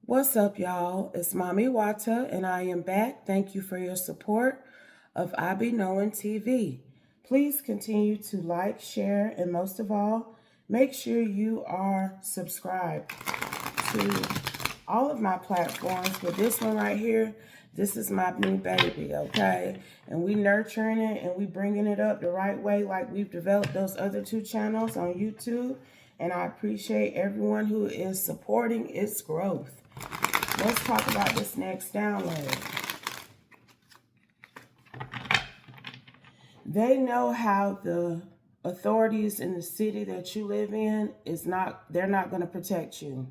What's up, y'all? It's Mami Wata, and I am back. Thank you for your support of I Be Knowing TV. Please continue to like, share, and most of all, make sure you are subscribed to all of my platforms. But this one right here, this is my new baby, okay? And we nurturing it and we bringing it up the right way like we've developed those other two channels on YouTube. And I appreciate everyone who is supporting its growth. Let's talk about this next download. They know how the authorities in the city that you live in they're not going to protect you.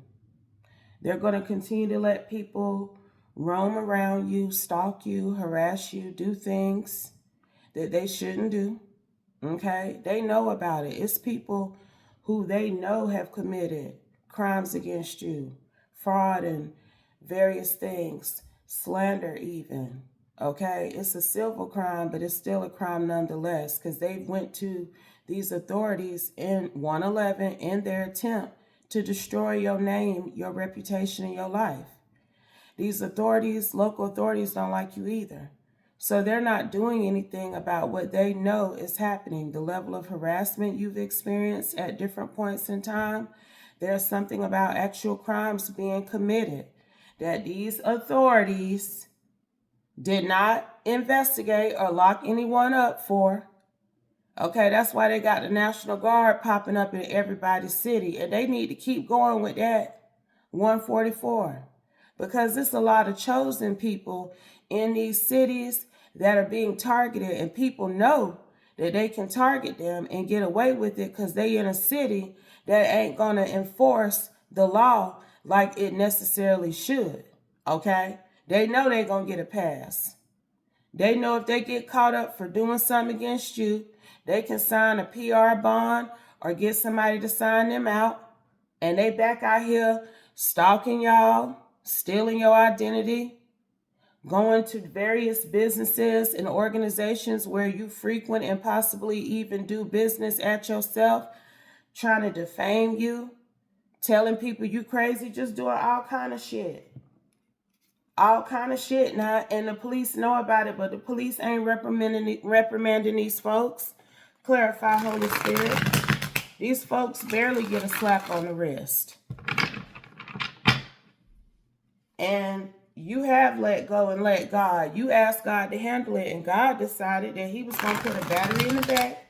They're going to continue to let people roam around you, stalk you, harass you, do things that they shouldn't do. Okay? They know about it. It's people who they know have committed crimes against you, fraud and various things, slander even. Okay? It's a civil crime, but it's still a crime nonetheless because they went to these authorities in 111 in their attempt to destroy your name, your reputation, and your life. These authorities, local authorities, don't like you either. So they're not doing anything about what they know is happening. The level of harassment you've experienced at different points in time. There's something about actual crimes being committed that these authorities did not investigate or lock anyone up for. Okay, that's why they got the National Guard popping up in everybody's city. And they need to keep going with that 144. Because there's a lot of chosen people in these cities that are being targeted. And people know that they can target them and get away with it because they in a city that ain't going to enforce the law like it necessarily should. Okay? They know they're going to get a pass. They know if they get caught up for doing something against you, they can sign a PR bond or get somebody to sign them out. And they back out here stalking y'all, stealing your identity, going to various businesses and organizations where you frequent and possibly even do business at yourself, trying to defame you, telling people you crazy, just doing all kind of shit. All kind of shit now, and the police know about it, but the police ain't reprimanding these folks. Clarify, Holy Spirit. These folks barely get a slap on the wrist. And you have let go and let God. You asked God to handle it, and God decided that he was going to put a battery in the back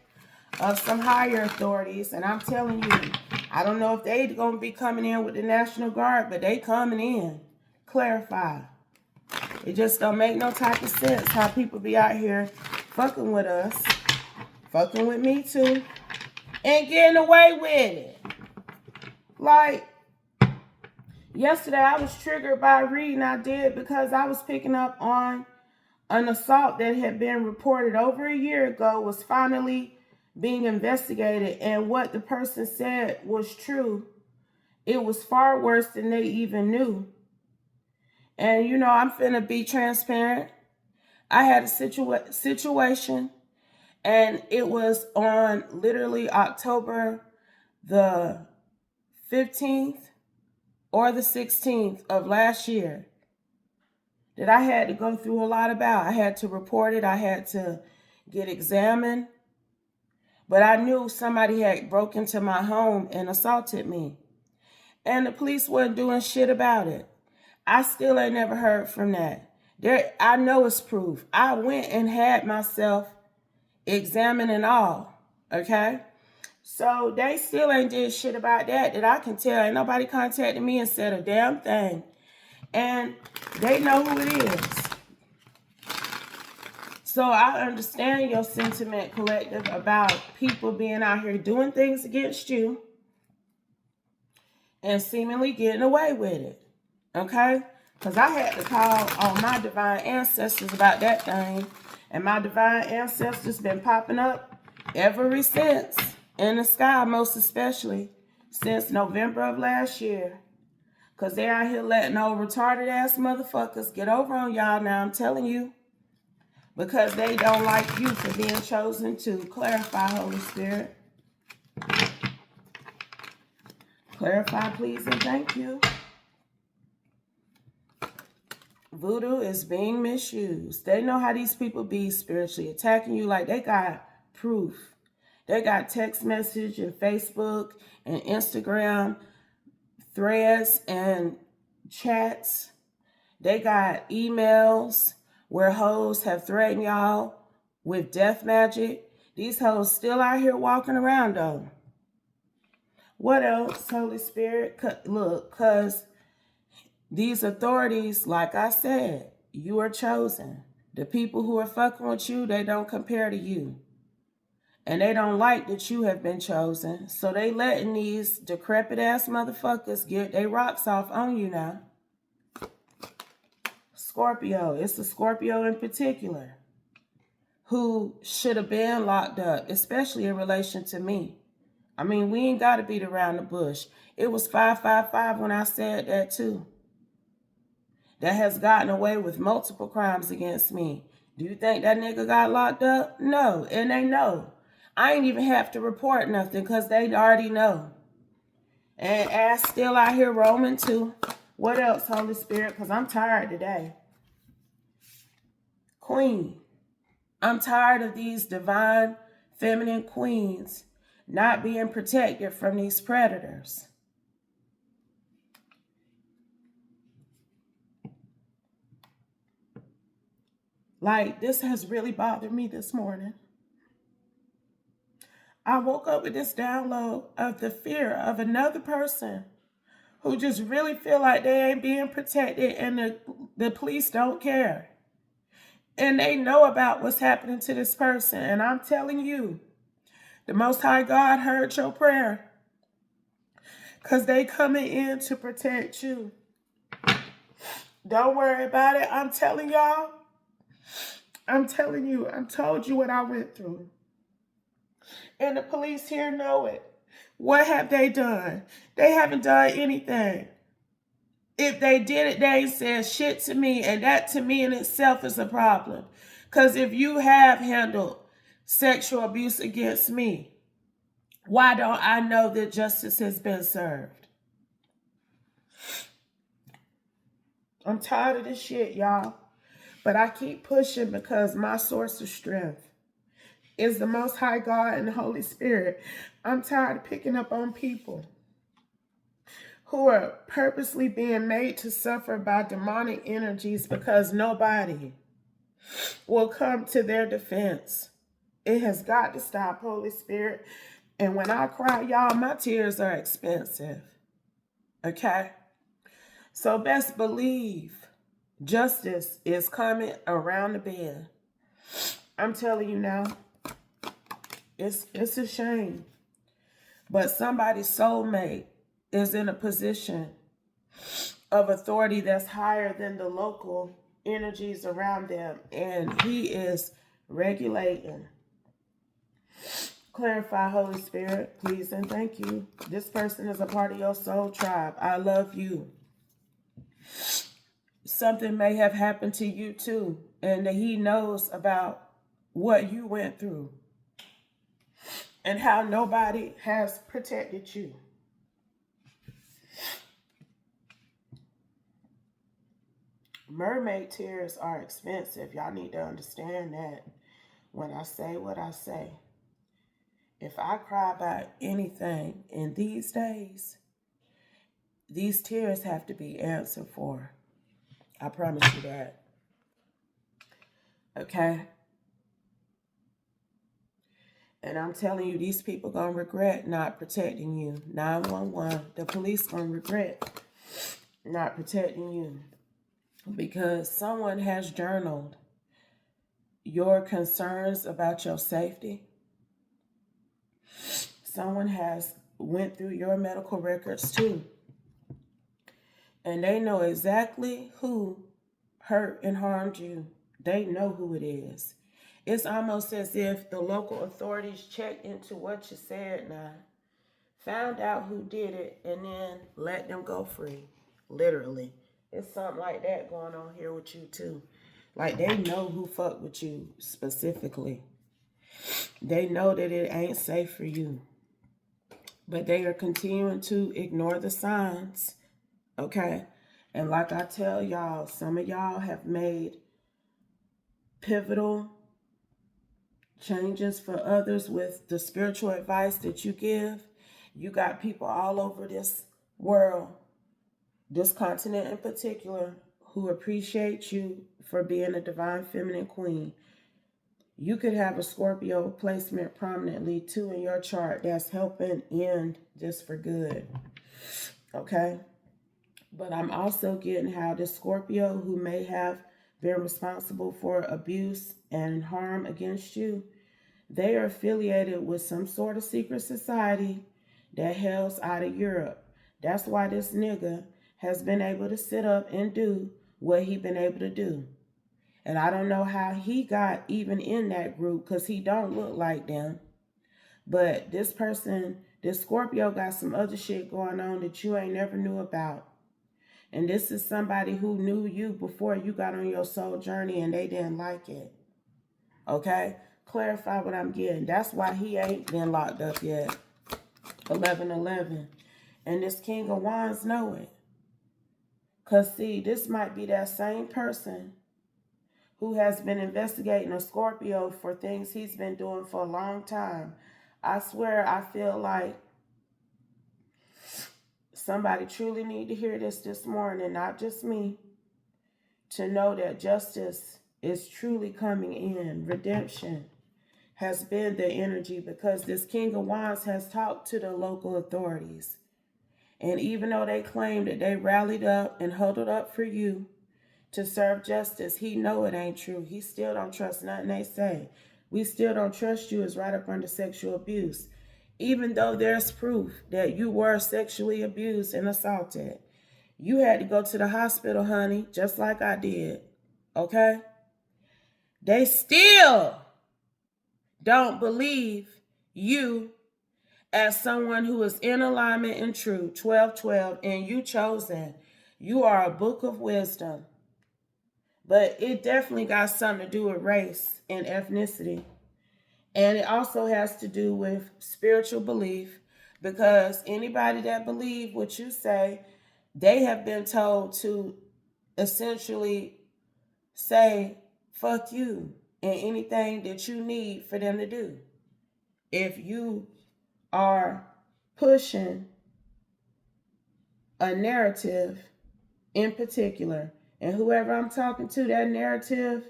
of some higher authorities. And I'm telling you, I don't know if they going to be coming in with the National Guard, but they coming in. Clarify. It just don't make no type of sense how people be out here fucking with us, fucking with me too, and getting away with it. Like, yesterday I was triggered by reading I did because I was picking up on an assault that had been reported over a year ago was finally being investigated, and what the person said was true. It was far worse than they even knew. And, you know, I'm finna be transparent. I had a situation, and it was on literally October the 15th or the 16th of last year that I had to go through a lot about. I had to report it. I had to get examined. But I knew somebody had broke into my home and assaulted me. And the police wasn't doing shit about it. I still ain't never heard from that. I know it's proof. I went and had myself examined and all. Okay? So they still ain't did shit about that I can tell. Ain't nobody contacted me and said a damn thing. And they know who it is. So I understand your sentiment, collective, about people being out here doing things against you and seemingly getting away with it. Okay? Because I had to call on my divine ancestors about that thing. And my divine ancestors been popping up ever since. In the sky, most especially. Since November of last year. Because they out here letting old retarded ass motherfuckers get over on y'all now. I'm telling you. Because they don't like you for being chosen to. Clarify, Holy Spirit. Clarify, please, and thank you. Voodoo is being misused. They know how these people be spiritually attacking you. Like, they got proof. They got text message and Facebook and Instagram threads and chats. They got emails where hoes have threatened y'all with death magic. These hoes still out here walking around though. What else, Holy Spirit? Look, because these authorities, like I said, you are chosen. The people who are fucking with you, they don't compare to you. And they don't like that you have been chosen. So they letting these decrepit ass motherfuckers get their rocks off on you now. Scorpio. It's the Scorpio in particular who should have been locked up, especially in relation to me. I mean, we ain't got to beat around the bush. It was 555 when I said that too. That has gotten away with multiple crimes against me. Do you think that nigga got locked up? No, and they know. I ain't even have to report nothing because they already know. And ass still out here roaming too. What else, Holy Spirit? Because I'm tired today. Queen. I'm tired of these divine feminine queens not being protected from these predators. Like, this has really bothered me this morning. I woke up with this download of the fear of another person who just really feel like they ain't being protected and the police don't care. And they know about what's happening to this person. And I'm telling you, the Most High God heard your prayer because they coming in to protect you. Don't worry about it. I'm telling y'all. I'm telling you. I told you what I went through. And the police here know it. What have they done? They haven't done anything. If they did it, they ain't said shit to me. And that to me in itself is a problem. Because if you have handled sexual abuse against me, why don't I know that justice has been served? I'm tired of this shit, y'all. But I keep pushing because my source of strength is the Most High God and the Holy Spirit. I'm tired of picking up on people who are purposely being made to suffer by demonic energies because nobody will come to their defense. It has got to stop, Holy Spirit. And when I cry, y'all, my tears are expensive. Okay? So best believe justice is coming around the bend. I'm telling you now, it's a shame. But somebody's soulmate is in a position of authority that's higher than the local energies around them. And he is regulating. Clarify, Holy Spirit, please and thank you. This person is a part of your soul tribe. I love you. Something may have happened to you too, and that he knows about what you went through and how nobody has protected you. Mermaid tears are expensive. Y'all need to understand that when I say what I say. If I cry about anything in these days, these tears have to be answered for. I promise you that. Okay? And I'm telling you, these people gonna regret not protecting you. 911, the police gonna regret not protecting you. Because someone has journaled your concerns about your safety. Someone has went through your medical records too. And they know exactly who hurt and harmed you. They know who it is. It's almost as if the local authorities checked into what you said now, found out who did it, and then let them go free. Literally. It's something like that going on here with you too. Like, they know who fucked with you specifically. They know that it ain't safe for you. But they are continuing to ignore the signs, okay? And like I tell y'all, some of y'all have made pivotal changes for others with the spiritual advice that you give. You got people all over this world, this continent in particular, who appreciate you for being a divine feminine queen. You could have a Scorpio placement prominently too in your chart that's helping end this for good. Okay? But I'm also getting how the Scorpio who may have been responsible for abuse and harm against you, they are affiliated with some sort of secret society that hails out of Europe. That's why this nigga has been able to sit up and do what he been able to do. And I don't know how he got even in that group because he don't look like them. But this person, this Scorpio, got some other shit going on that you ain't never knew about. And this is somebody who knew you before you got on your soul journey and they didn't like it. Okay? Clarify what I'm getting. That's why he ain't been locked up yet. 1111. And this King of Wands know it. Because see, this might be that same person who has been investigating a Scorpio for things he's been doing for a long time. I swear, I feel like somebody truly need to hear this morning, not just me, to know that justice is truly coming in. Redemption has been the energy because this King of Wands has talked to the local authorities. And even though they claim that they rallied up and huddled up for you to serve justice, he know it ain't true. He still don't trust nothing they say. We still don't trust you is right up under sexual abuse. Even though there's proof that you were sexually abused and assaulted. You had to go to the hospital, honey, just like I did. Okay? They still don't believe you as someone who is in alignment and true. 1212, and you chosen. You are a book of wisdom. But it definitely got something to do with race and ethnicity. And it also has to do with spiritual belief, because anybody that believes what you say, they have been told to essentially say, fuck you, and anything that you need for them to do. If you are pushing a narrative in particular, and whoever I'm talking to, that narrative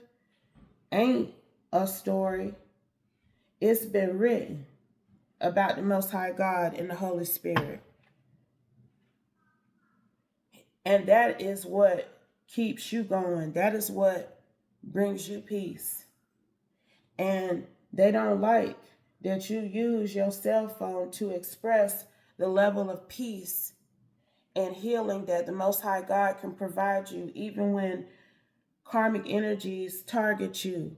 ain't a story. It's been written about the Most High God and the Holy Spirit. And that is what keeps you going. That is what brings you peace. And they don't like that you use your cell phone to express the level of peace and healing that the Most High God can provide you, even when karmic energies target you.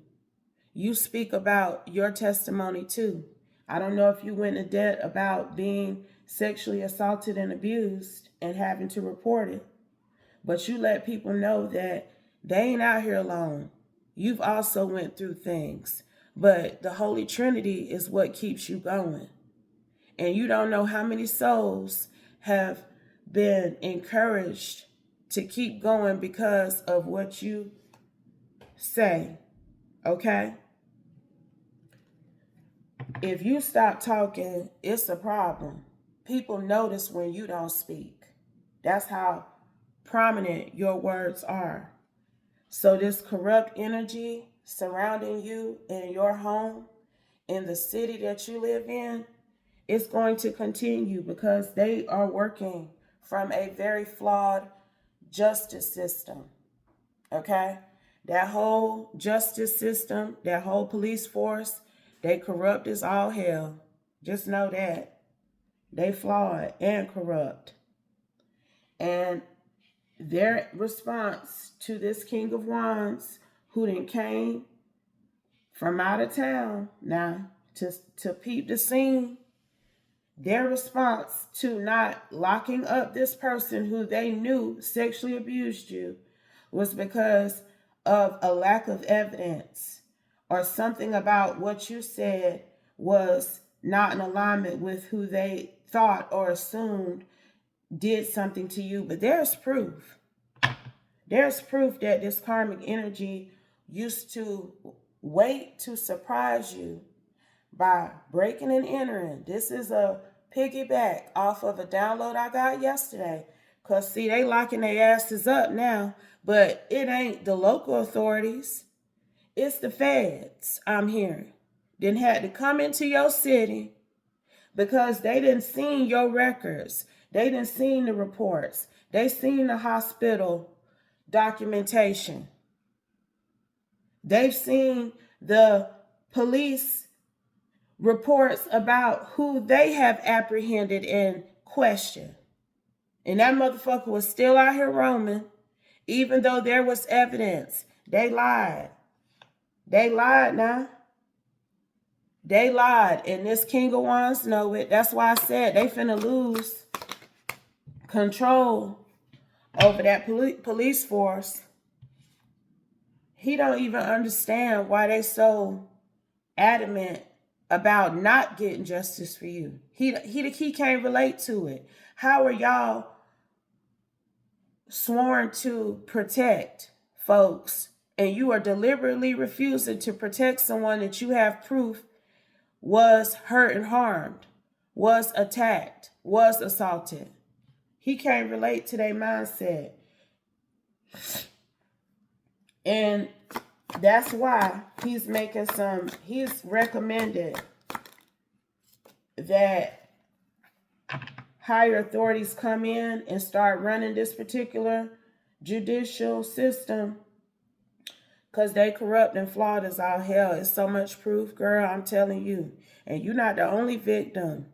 You speak about your testimony too. I don't know if you went into debt about being sexually assaulted and abused and having to report it, but you let people know that they ain't out here alone. You've also went through things, but the Holy Trinity is what keeps you going. And you don't know how many souls have been encouraged to keep going because of what you say, okay? If you stop talking, it's a problem. People notice when you don't speak. That's how prominent your words are. So this corrupt energy surrounding you in your home, in the city that you live in, it's going to continue because they are working from a very flawed justice system. Okay? That whole justice system, that whole police force, they corrupt as all hell. Just know that. They flawed and corrupt. And their response to this King of Wands, who then came from out of town now to peep the scene, their response to not locking up this person who they knew sexually abused you was because of a lack of evidence or something about what you said was not in alignment with who they thought or assumed did something to you. But there's proof. There's proof that this karmic energy used to wait to surprise you by breaking and entering. This is a piggyback off of a download I got yesterday. Because, see, they locking their asses up now. But it ain't the local authorities. It's the feds, I'm hearing. Then had to come into your city because they didn't seen your records. They didn't seen the reports. They seen the hospital documentation. They've seen the police reports about who they have apprehended and questioned. And that motherfucker was still out here roaming, even though there was evidence. They lied. They lied now. They lied, and this King of Wands know it. That's why I said they finna lose control over that police force. He don't even understand why they so adamant about not getting justice for you. He can't relate to it. How are y'all sworn to protect folks, and you are deliberately refusing to protect someone that you have proof was hurt and harmed, was attacked, was assaulted? He can't relate to their mindset. And that's why he's recommended that higher authorities come in and start running this particular judicial system, because they corrupt and flawed as all hell. It's so much proof, girl, I'm telling you. And you're not the only victim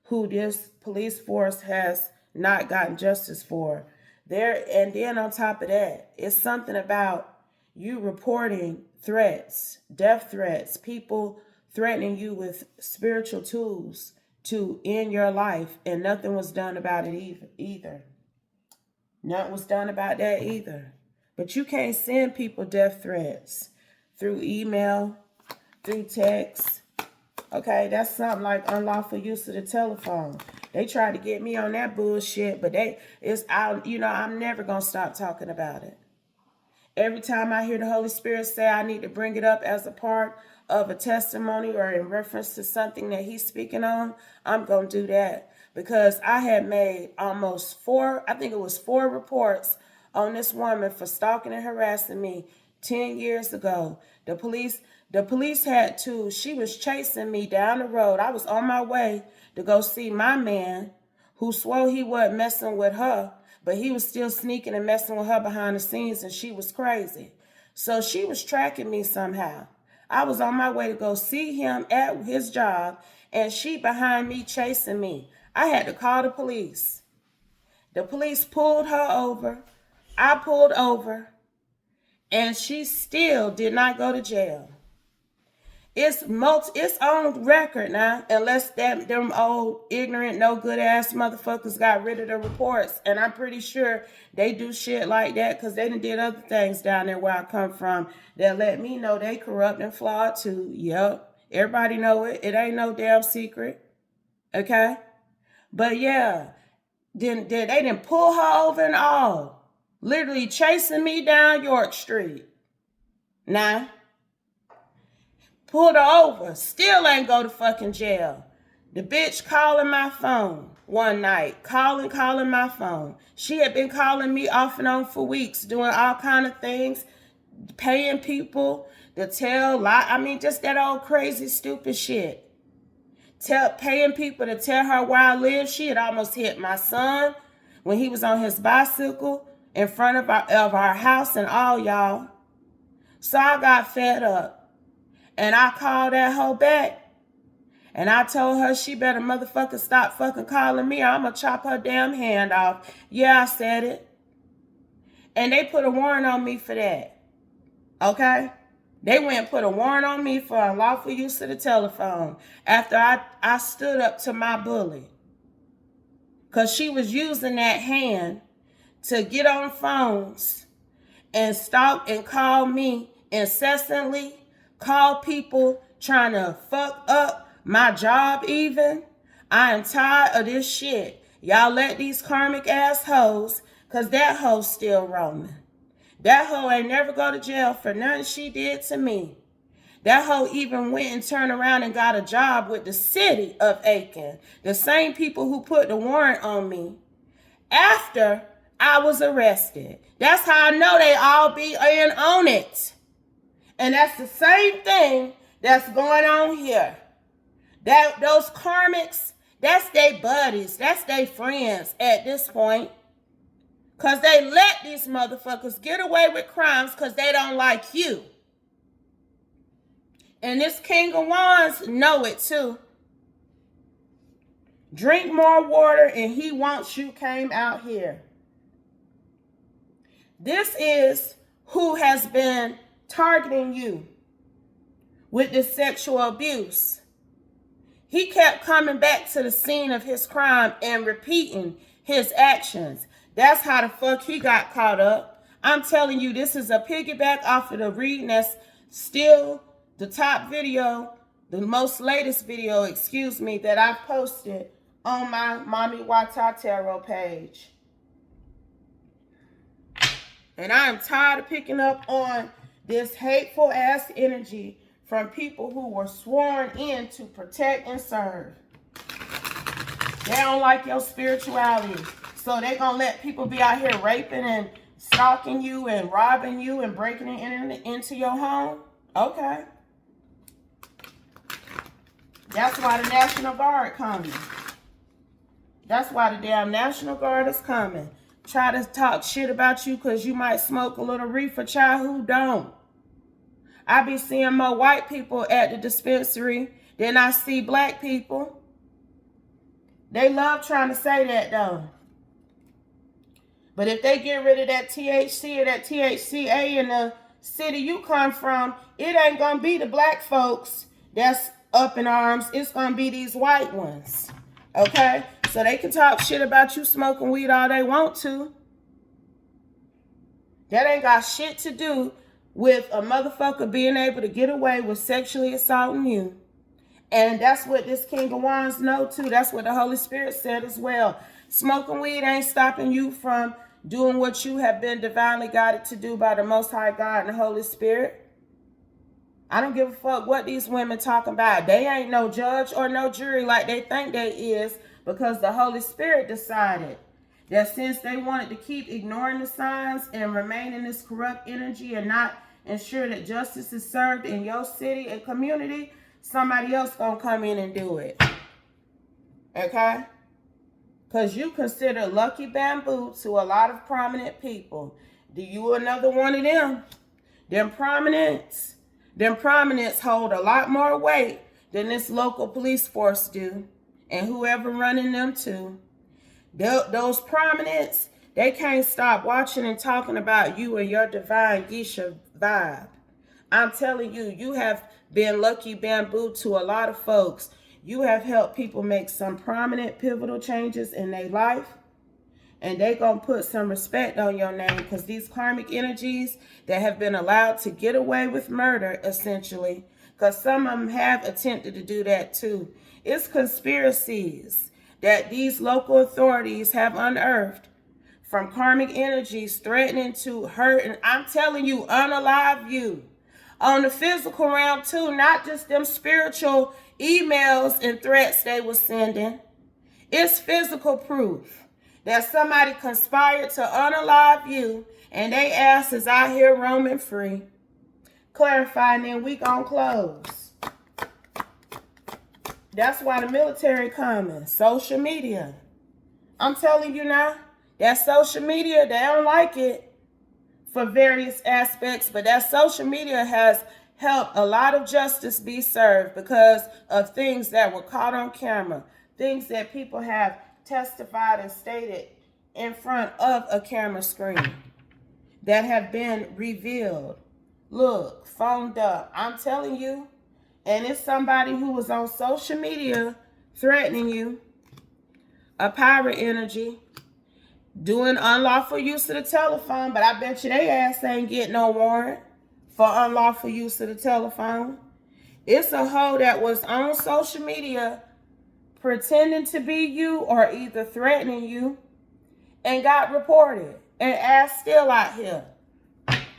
who this police force has not gotten justice for. And then on top of that, it's something about you reporting threats, death threats, people threatening you with spiritual tools to end your life, and nothing was done about it either. Nothing was done about that either. But you can't send people death threats through email, through text. Okay, that's something like unlawful use of the telephone. They tried to get me on that bullshit, but I'm never gonna stop talking about it. Every time I hear the Holy Spirit say I need to bring it up as a part of a testimony or in reference to something that he's speaking on, I'm going to do that. Because I had made almost four reports on this woman for stalking and harassing me 10 years ago. The police had to, she was chasing me down the road. I was on my way to go see my man, who swore he wasn't messing with her, but he was still sneaking and messing with her behind the scenes, and she was crazy. So she was tracking me somehow. I was on my way to go see him at his job, and she behind me chasing me. I had to call the police. The police pulled her over. I pulled over, and she still did not go to jail. It's on record now, unless them old, ignorant, no good ass motherfuckers got rid of the reports. And I'm pretty sure they do shit like that because they done did other things down there where I come from that let me know they corrupt and flawed too. Yep. Everybody know it. It ain't no damn secret. Okay? But yeah, then they didn't pull her over and all. Literally chasing me down York Street. Nah. Pulled her over. Still ain't go to fucking jail. The bitch calling my phone one night. Calling my phone. She had been calling me off and on for weeks, doing all kind of things, paying people to tell just that old crazy stupid shit. Paying people to tell her where I live. She had almost hit my son when he was on his bicycle in front of our house and all, y'all. So I got fed up. And I called that hoe back. And I told her she better motherfucker stop fucking calling me, or I'm going to chop her damn hand off. Yeah, I said it. And they put a warrant on me for that. Okay? They went and put a warrant on me for unlawful use of the telephone after I stood up to my bully. Because she was using that hand to get on phones and stalk and call me incessantly. Call people trying to fuck up my job even. I am tired of this shit. Y'all let these karmic assholes, because that hoe's still roaming. That hoe ain't never go to jail for nothing she did to me. That hoe even went and turned around and got a job with the city of Aiken. The same people who put the warrant on me after I was arrested. That's how I know they all be in on it. And that's the same thing that's going on here. Those karmics, that's they buddies, that's they friends at this point. Because they let these motherfuckers get away with crimes because they don't like you. And this King of Wands know it too. Drink more water and he wants you came out here. This is who has been targeting you with this sexual abuse. He kept coming back to the scene of his crime and repeating his actions. That's how the fuck he got caught up. I'm telling you, this is a piggyback off of the reading that's still the top video, the most latest video, that I've posted on my Mami Wata tarot page. And I am tired of picking up on this hateful ass energy from people who were sworn in to protect and serve. They don't like your spirituality. So they're going to let people be out here raping and stalking you and robbing you and breaking into your home? Okay. That's why the National Guard coming. That's why the damn National Guard is coming. Try to talk shit about you because you might smoke a little reefer, child. Who don't? I be seeing more white people at the dispensary than I see black people. They love trying to say that though. But if they get rid of that THC or that THCA in the city you come from, it ain't going to be the black folks that's up in arms. It's going to be these white ones. Okay? So they can talk shit about you smoking weed all they want to. That ain't got shit to do with a motherfucker being able to get away with sexually assaulting you. And that's what this King of Wands know too. That's what the Holy Spirit said as well. Smoking weed ain't stopping you from doing what you have been divinely guided to do by the Most High God and the Holy Spirit. I don't give a fuck what these women talking about. They ain't no judge or no jury like they think they is, because the Holy Spirit decided that since they wanted to keep ignoring the signs and remain in this corrupt energy and not ensure that justice is served in your city and community, somebody else gonna come in and do it. Okay? Because you consider lucky bamboo to a lot of prominent people. Do you another one of them? Them prominents hold a lot more weight than this local police force do. And whoever running them too. Those prominents, they can't stop watching and talking about you and your divine geisha vibe. I'm telling you, you have been lucky bamboo to a lot of folks. You have helped people make some prominent pivotal changes in their life. And they going to put some respect on your name, because these karmic energies that have been allowed to get away with murder, essentially, because some of them have attempted to do that too. It's conspiracies that these local authorities have unearthed from karmic energies threatening to hurt, and I'm telling you, unalive you. On the physical realm too, not just them spiritual emails and threats they were sending. It's physical proof that somebody conspired to unalive you and they ass is out here roaming free. Clarifying, then we gonna close. That's why the military coming. Social media. I'm telling you now, that social media, they don't like it for various aspects, but that social media has helped a lot of justice be served because of things that were caught on camera, things that people have testified and stated in front of a camera screen that have been revealed. Look, phoned up. I'm telling you, and it's somebody who was on social media threatening you, a pirate energy, doing unlawful use of the telephone, but I bet you they ass ain't getting no warrant for unlawful use of the telephone. It's a hoe that was on social media pretending to be you or either threatening you and got reported, and ass still out here.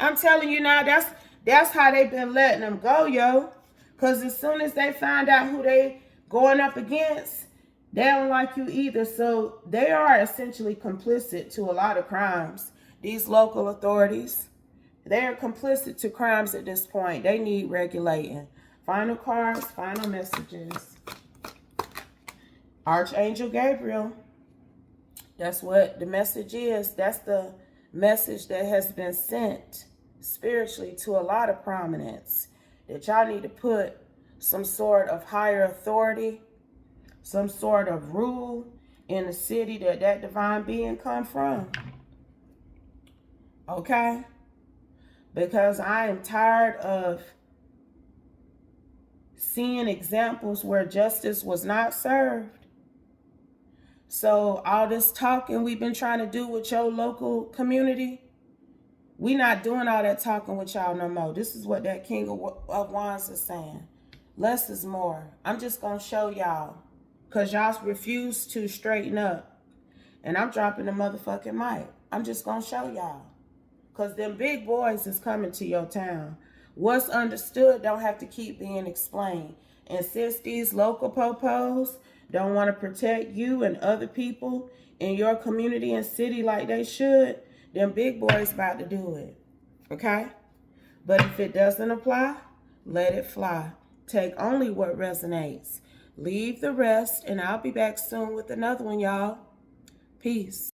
I'm telling you now, that's how they been letting them go, yo. Because as soon as they find out who they going up against, they don't like you either. So they are essentially complicit to a lot of crimes. These local authorities, they are complicit to crimes at this point. They need regulating. Final cards, final messages. Archangel Gabriel. That's what the message is. That's the message that has been sent spiritually to a lot of prominence. That y'all need to put some sort of higher authority, some sort of rule in the city that divine being come from. Okay? Because I am tired of seeing examples where justice was not served. So all this talking we've been trying to do with your local community, we not doing all that talking with y'all no more. This is what that King of Wands is saying. Less is more. I'm just going to show y'all. Because y'all refuse to straighten up. And I'm dropping the motherfucking mic. I'm just going to show y'all. Because them big boys is coming to your town. What's understood don't have to keep being explained. And since these local popos don't want to protect you and other people in your community and city like they should, them big boys about to do it. Okay? But if it doesn't apply, let it fly. Take only what resonates. Leave the rest, and I'll be back soon with another one, y'all. Peace.